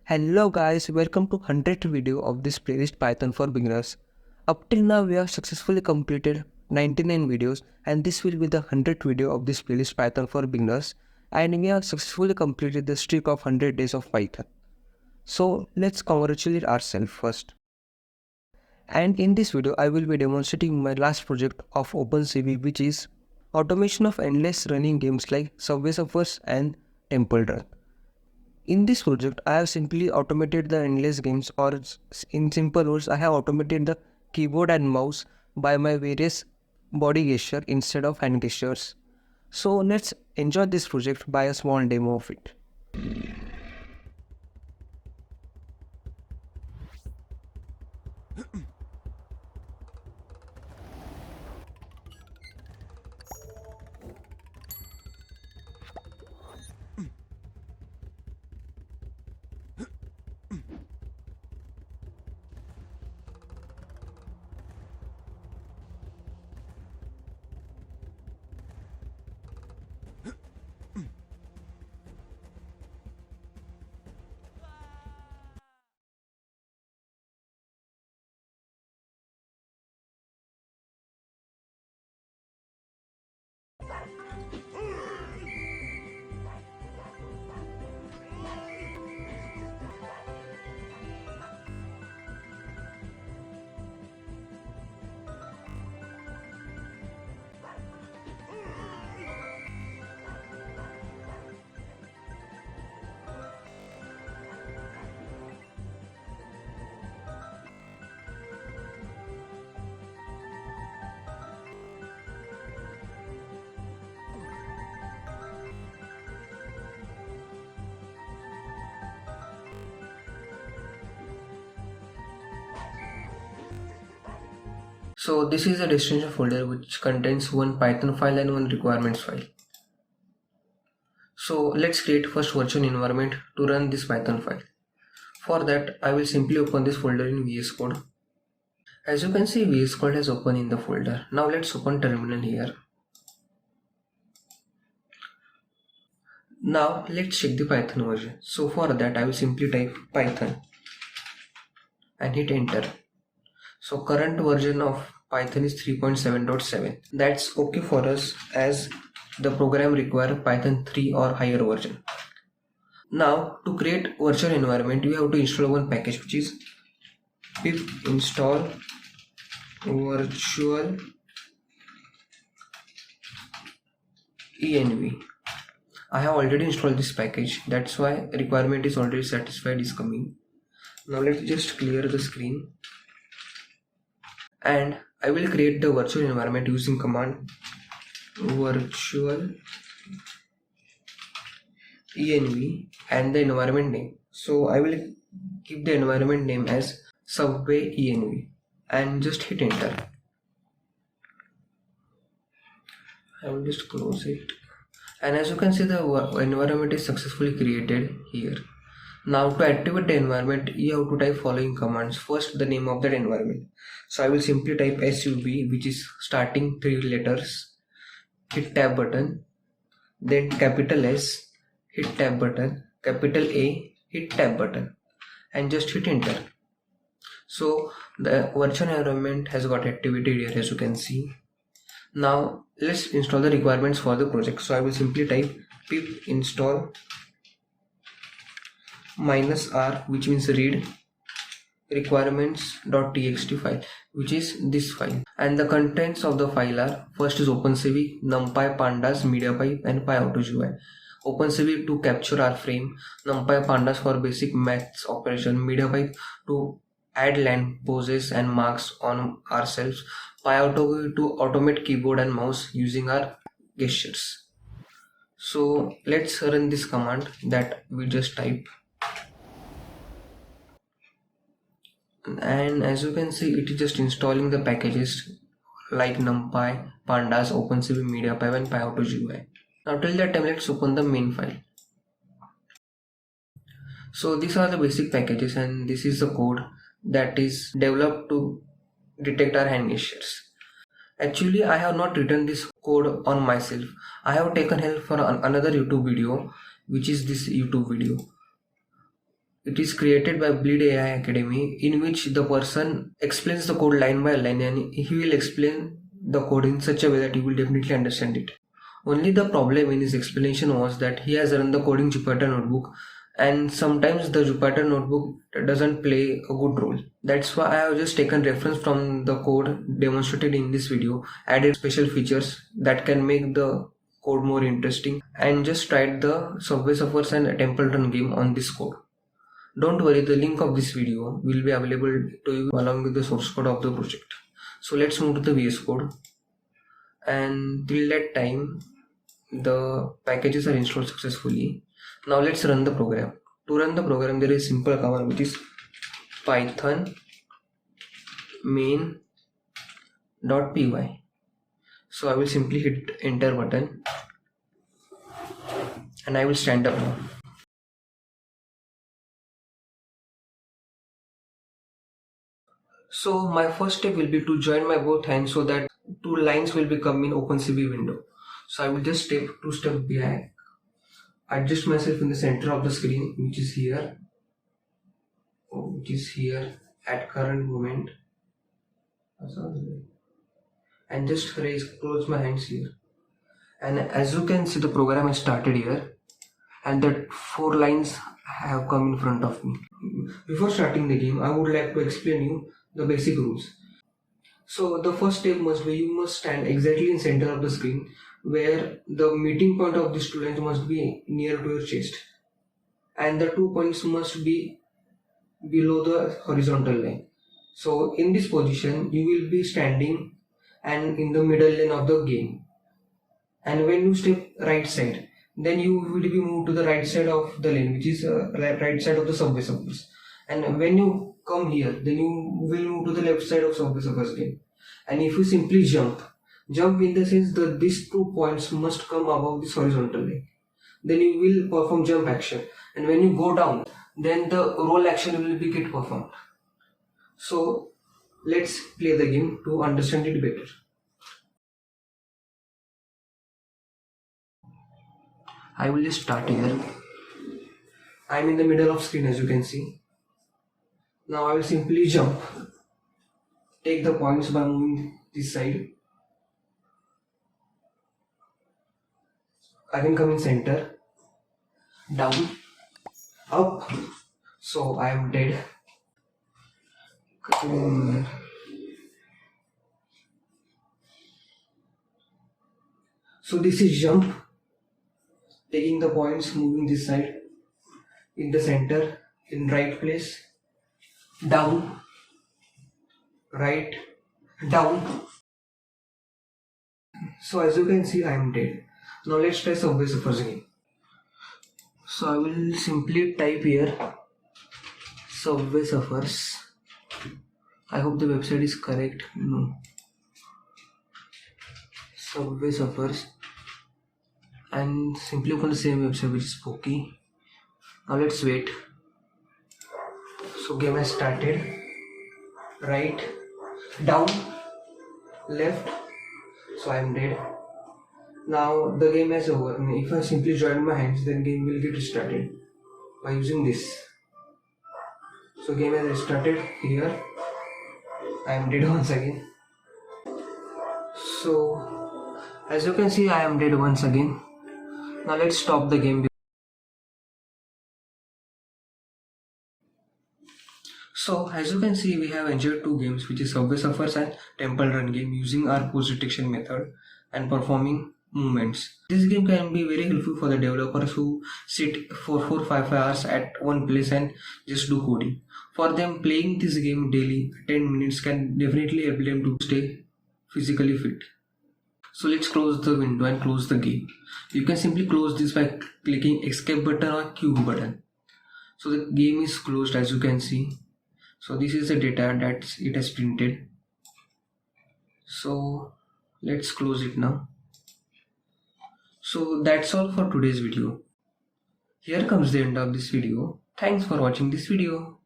Hello guys, welcome to 100th video of this playlist Python for beginners. Up till now we have successfully completed 99 videos and this will be the 100th video of this playlist Python for beginners, and we have successfully completed the streak of 100 days of Python. So let's congratulate ourselves first. And in this video I will be demonstrating my last project of OpenCV, which is automation of endless running games like Subway Surfers and Temple Run. In this project, I have simply automated the endless games, or in simple words, I have automated the keyboard and mouse by my various body gesture instead of hand gestures. So let's enjoy this project by a small demo of it. So this is a destination folder which contains one Python file and one requirements file. So let's create first virtual environment to run this Python file. For that, I will simply open this folder in VS Code. As you can see, VS Code has opened in the folder. Now let's open terminal here. Now let's check the Python version. So for that, I will simply type Python and hit enter. So current version of Python is 3.7.7. That's okay for us as the program requires Python 3 or higher version. Now to create virtual environment, you have to install one package which is pip install virtual env. I have already installed this package, that's why requirement is already satisfied is coming. Now let's just clear the screen and I will create the virtual environment using command virtual env and the environment name. So I will keep the environment name as Subway env and just hit enter. I will just close it, and as you can see, the environment is successfully created here. Now to activate the environment, you have to type following commands. First, the name of that environment. So I will simply type sub, which is starting 3 letters, hit tab button, then capital S, hit tab button, capital A, hit tab button, and just hit enter. So the virtual environment has got activated here, as you can see. Now let's install the requirements for the project. So I will simply type pip install -r, which means read requirements.txt file, which is this file, and the contents of the file are: first is OpenCV, NumPy, Pandas, MediaPipe, and PyAutoGui. OpenCV to capture our frame, NumPy, Pandas for basic maths operation, MediaPipe to add line poses and marks on ourselves, PyAutoGui to automate keyboard and mouse using our gestures. So let's run this command that we just type, and as you can see, it is just installing the packages like NumPy, Pandas, OpenCV, MediaPipe, and PyAutoGui. Now till that time, let's open the main file. So these are the basic packages, and this is the code that is developed to detect our hand gestures. Actually, I have not written this code on myself. I have taken help from another YouTube video, which is this YouTube video. It is created by Bleed AI Academy, in which the person explains the code line by line, and he will explain the code in such a way that you will definitely understand it. Only the problem in his explanation was that he has run the coding Jupyter notebook, and sometimes the Jupyter notebook doesn't play a good role. That's why I have just taken reference from the code demonstrated in this video, added special features that can make the code more interesting, and just tried the Subway Surfers and Temple Run game on this code. Don't worry, the link of this video will be available to you along with the source code of the project. So let's move to the VS Code, and till that time the packages are installed successfully. Now let's run the program. To run the program, there is a simple command which is python main.py. So I will simply hit enter button and I will stand up now. So my first step will be to join my both hands so that two lines will become in OpenCV window. So I will just take two steps back, adjust myself in the center of the screen, which is here at current moment, and just close my hands here. And as you can see, the program has started here, and that 4 lines have come in front of me. Before starting the game, I would like to explain you the basic rules. So the first step must be, you must stand exactly in center of the screen, where the meeting point of these two lines must be near to your chest, and the 2 points must be below the horizontal line. So in this position you will be standing and in the middle lane of the game, and when you step right side, then you will be moved to the right side of the lane, which is right side of the Subway Surfers. And when you come here, then you will move to the left side of Subway Surfers lane. And if you simply jump in the sense that these 2 points must come above this horizontal line, then you will perform jump action. And when you go down, then the roll action will be get performed. So let's play the game to understand it better. I will just start here. I am in the middle of screen, as you can see. Now I will simply jump. Take the points by moving this side. I can come in center, down, up. So I am dead. So this is jump. Taking the points, moving this side, in the center, in right place, down, right, down. So as you can see, I am dead. Now let's try Subway Surfers again. So I will simply type here Subway Surfers. I hope the website is correct. No. Subway Surfers. And simply open the same website, which is Pokey. Now let's wait. So game has started. Right, down, left. So I am dead. Now the game is over. If I simply join my hands, then game will get restarted by using this. So game has restarted here. I am dead once again. So as you can see, I am dead once again. Now let's stop the game. So as you can see, we have enjoyed 2 games, which is Subway Surfers and Temple Run game, using our pose detection method and performing movements. This game can be very helpful for the developers who sit for 4-5 hours at one place and just do coding. For them, playing this game daily 10 minutes can definitely help them to stay physically fit. So let's close the window and close the game. You can simply close this by clicking escape button or Q button. So the game is closed, as you can see. So this is the data that it has printed. So let's close it now. So that's all for today's video. Here comes the end of this video. Thanks for watching this video.